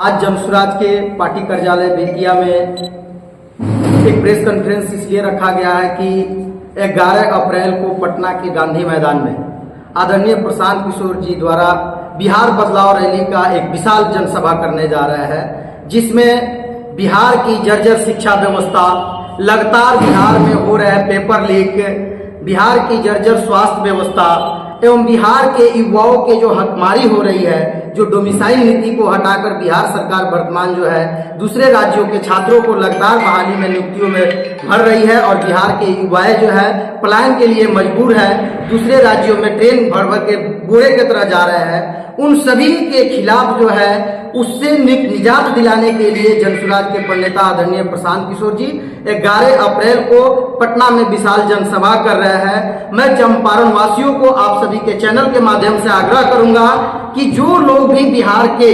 आज जमसुराज के पार्टी कार्यालय बेतिया में एक प्रेस कॉन्फ्रेंस इसलिए रखा गया है कि 11 अप्रैल को पटना के गांधी मैदान में आदरणीय प्रशांत किशोर जी द्वारा बिहार बदलाव रैली का एक विशाल जनसभा करने जा रहे हैं, जिसमें बिहार की जर्जर शिक्षा व्यवस्था, लगातार बिहार में हो रहे पेपर लीक, बिहार की जर्जर स्वास्थ्य व्यवस्था एवं बिहार के युवाओं के जो हकमारी हो रही है, जो डोमिसाइल नीति को हटाकर बिहार सरकार वर्तमान जो है दूसरे राज्यों के छात्रों को लगातार बहाली में नियुक्तियों में भर रही है और बिहार के युवाएं जो है पलायन के लिए मजबूर है, दूसरे राज्यों में ट्रेन भर भर के गोरे की तरह जा रहे हैं। उन सभी के खिलाफ जो है उससे निजात दिलाने के लिए जनसुराज के प्रणेता आदरणीय प्रशांत किशोर जी 11 अप्रैल को पटना में विशाल जनसभा कर रहे हैं। मैं चंपारण वासियों को आप सभी के चैनल के माध्यम से आग्रह करूंगा कि जो लोग भी बिहार के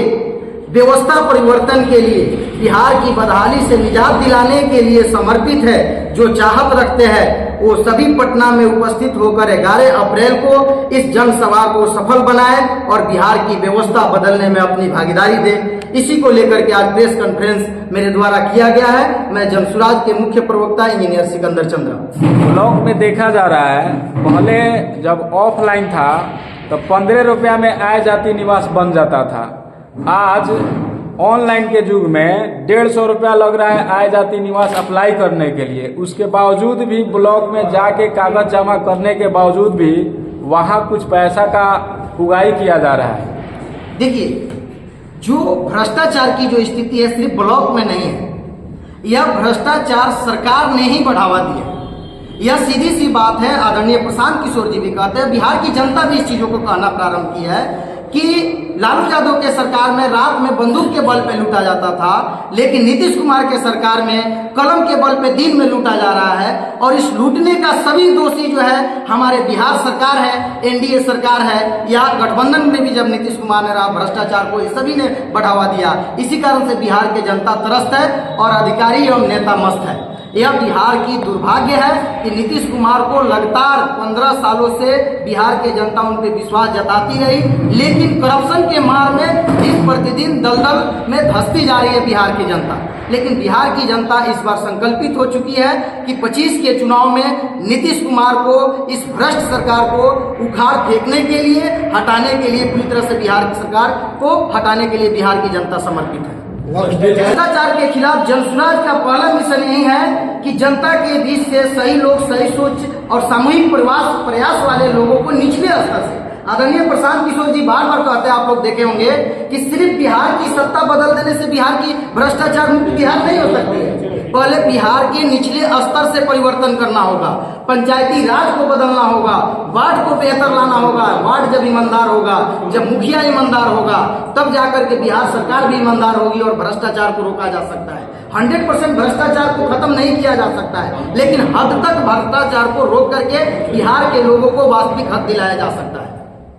व्यवस्था परिवर्तन के लिए, बिहार की बदहाली से निजात दिलाने के लिए समर्पित है, जो चाहत रखते हैं, वो सभी पटना में उपस्थित होकर 11 अप्रैल को इस जनसभा को सफल बनाएं और बिहार की व्यवस्था बदलने में अपनी भागीदारी दें। इसी को लेकर के आज प्रेस कॉन्फ्रेंस मेरे द्वारा किया गया है। मैं जनसुराज के मुख्य प्रवक्ता इंजीनियर सिकंदर चंद्रा। ब्लॉक में देखा जा रहा है, पहले जब ऑफलाइन था तो 15 रुपया में आय जाति निवास बन जाता था। आज ऑनलाइन के युग में 150 रुपया लग रहा है आय जाति निवास अप्लाई करने के लिए। उसके बावजूद भी ब्लॉक में जाके कागज जमा करने के बावजूद भी वहां कुछ पैसा का उगाही किया जा रहा है। देखिए, जो भ्रष्टाचार की जो स्थिति है सिर्फ ब्लॉक में नहीं है, यह भ्रष्टाचार सरकार ने ही बढ़ावा दिया। यह सीधी सी बात है। आदरणीय प्रशांत किशोर जी भी कहते हैं, बिहार की जनता भी इस चीजों को कहना प्रारंभ किया है कि लालू यादव के सरकार में रात में बंदूक के बल पे लूटा जाता था, लेकिन नीतीश कुमार के सरकार में कलम के बल पे दिन में लूटा जा रहा है। और इस लूटने का सभी दोषी जो है हमारे बिहार सरकार है, एनडीए सरकार है, या गठबंधन में भी जब नीतीश कुमार ने रहा भ्रष्टाचार को सभी ने बढ़ावा दिया। इसी कारण से बिहार के जनता त्रस्त है और अधिकारी एवं नेता मस्त है। यह बिहार की दुर्भाग्य है कि नीतीश कुमार को लगातार 15 सालों से बिहार के जनता उन पर विश्वास जताती रही, लेकिन करप्शन के मार में दिन प्रतिदिन दलदल में धंसती जा रही है बिहार की जनता। लेकिन बिहार की जनता इस बार संकल्पित हो चुकी है कि 25 के चुनाव में नीतीश कुमार को, इस भ्रष्ट सरकार को उखाड़ फेंकने के लिए, हटाने के लिए, पूरी तरह से बिहार की सरकार को हटाने के लिए बिहार की जनता समर्पित है। भ्रष्टाचार के खिलाफ जनसुराज का पहला मिशन यही है कि जनता के बीच से सही लोग, सही सोच और सामूहिक प्रयास वाले लोगों को निचले स्तर से, आदरणीय प्रशांत किशोर जी बार बार कहते हैं, आप लोग देखे होंगे कि सिर्फ बिहार की सत्ता बदल देने से बिहार की भ्रष्टाचार मुक्त बिहार नहीं हो सकती है। पहले बिहार के निचले स्तर से परिवर्तन करना होगा, पंचायती राज को बदलना होगा, वार्ड को बेहतर लाना होगा। वार्ड जब ईमानदार होगा, जब मुखिया ईमानदार होगा, तब जाकर के बिहार सरकार भी ईमानदार होगी और भ्रष्टाचार को रोका जा सकता है। 100% भ्रष्टाचार को खत्म नहीं किया जा सकता है, लेकिन हद तक भ्रष्टाचार को रोक करके बिहार के लोगों को वास्तविक हक दिलाया जा सकता है।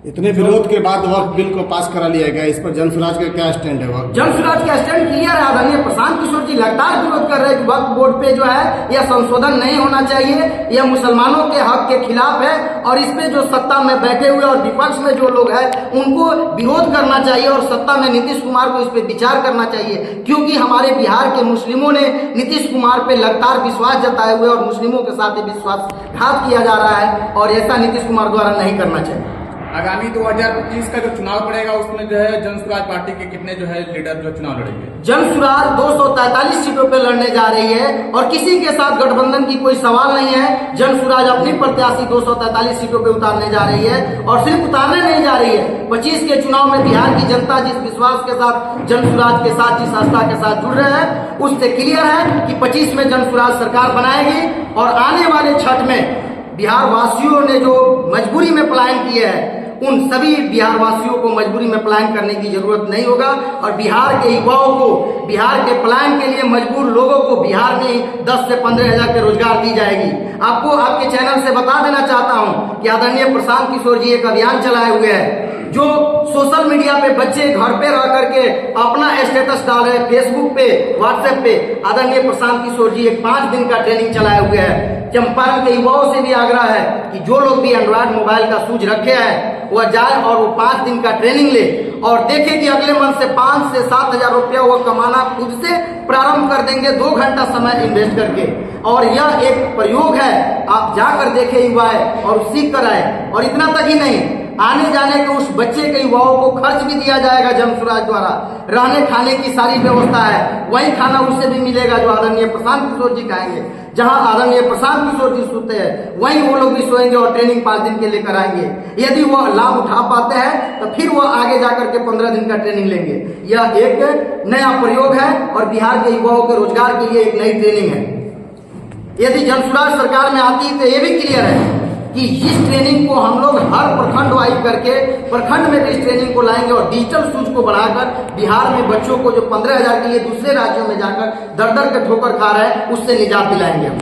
इतने विरोध के बाद वक्फ बिल को पास करा लिया गया, इस पर जनसुराज का क्या स्टैंड है? जनसुराज का स्टैंड क्लियर है। आदरणीय प्रशांत किशोर जी लगातार विरोध कर रहे हैं कि वक्फ बोर्ड पे जो है यह संशोधन नहीं होना चाहिए, यह मुसलमानों के हक के खिलाफ है और इस पे जो सत्ता में बैठे हुए और विपक्ष में जो लोग हैं उनको विरोध करना चाहिए और सत्ता में नीतीश कुमार को इस पे विचार करना चाहिए, क्योंकि हमारे बिहार के मुस्लिमों ने नीतीश कुमार पे लगातार विश्वास जताए हुए और मुस्लिमों के साथ विश्वासघात किया जा रहा है और ऐसा नीतीश कुमार द्वारा नहीं करना चाहिए। आगामी 2025 का जो चुनाव पड़ेगा उसमें जो है जनसुराज पार्टी के कितने जो है लीडर जो चुनाव लड़ेंगे? जनसुराज 243 सीटों पे लड़ने जा रही है और किसी के साथ गठबंधन की कोई सवाल नहीं है। जनसुराज अपनी प्रत्याशी 243 सीटों पे उतारने जा रही है और सिर्फ उतारने नहीं जा रही है, 25 के चुनाव में बिहार की जनता जिस विश्वास के साथ जनसुराज के साथ, जिस आस्था के साथ जुड़ रहे हैं, उससे क्लियर है कि 25 में जनसुराज सरकार बनाएगी और आने वाले छठ में बिहार वासियों ने जो मजबूरी में पलायन किया है, उन सभी बिहार वासियों को मजबूरी में पलायन करने की जरूरत नहीं होगा और बिहार के युवाओं को, बिहार के पलायन के लिए मजबूर लोगों को बिहार में 10 से 15 हजार के रोजगार दी जाएगी। आपको आपके चैनल से बता देना चाहता हूं कि आदरणीय प्रशांत किशोर जी एक अभियान चलाए हुए हैं, जो सोशल मीडिया पे बच्चे घर पे रह करके अपना स्टेटस डाल रहे हैं, फेसबुक पे, व्हाट्सएप पे। आदरणीय प्रशांत किशोर जी एक 5 दिन का ट्रेनिंग चलाए हुए हैं। चंपारण के युवाओं से भी आग्रह है कि जो लोग भी एंड्रॉयड मोबाइल का सूझ रखे हैं वह जाए और वो 5 दिन का ट्रेनिंग ले और देखें कि अगले मंथ से 5 से 7 हजार रुपया वो कमाना खुद से प्रारंभ कर देंगे 2 घंटा समय इन्वेस्ट करके। और यह एक प्रयोग है, आप जाकर देखें युवाएं और सीख कर आए। और इतना तक ही नहीं, आने जाने के उस बच्चे के युवाओं को खर्च भी दिया जाएगा जन स्वराज द्वारा, रहने खाने की सारी व्यवस्था है, वही खाना उससे भी मिलेगा जो आदरणीय प्रशांत किशोर जी खाएंगे। जहां आदरणीय प्रशांत किशोर जी सोते हैं वहीं वो लोग भी सोएंगे और ट्रेनिंग 5 दिन के लिए कराएंगे। यदि वो लाभ उठा पाते हैं तो फिर वो आगे जाकर के 15 दिन का ट्रेनिंग लेंगे। यह एक नया प्रयोग है और बिहार के युवाओं के रोजगार के लिए एक नई ट्रेनिंग है। यदि जन स्वराज सरकार में आती है तो ये भी क्लियर है कि इस ट्रेनिंग को हम लोग हर प्रखंड वाइज करके प्रखंड में भी इस ट्रेनिंग को लाएंगे और डिजिटल सूच को बढ़ाकर बिहार में बच्चों को जो 15,000 के लिए दूसरे राज्यों में जाकर दर दर के ठोकर खा रहे हैं उससे निजात दिलाएंगे हम।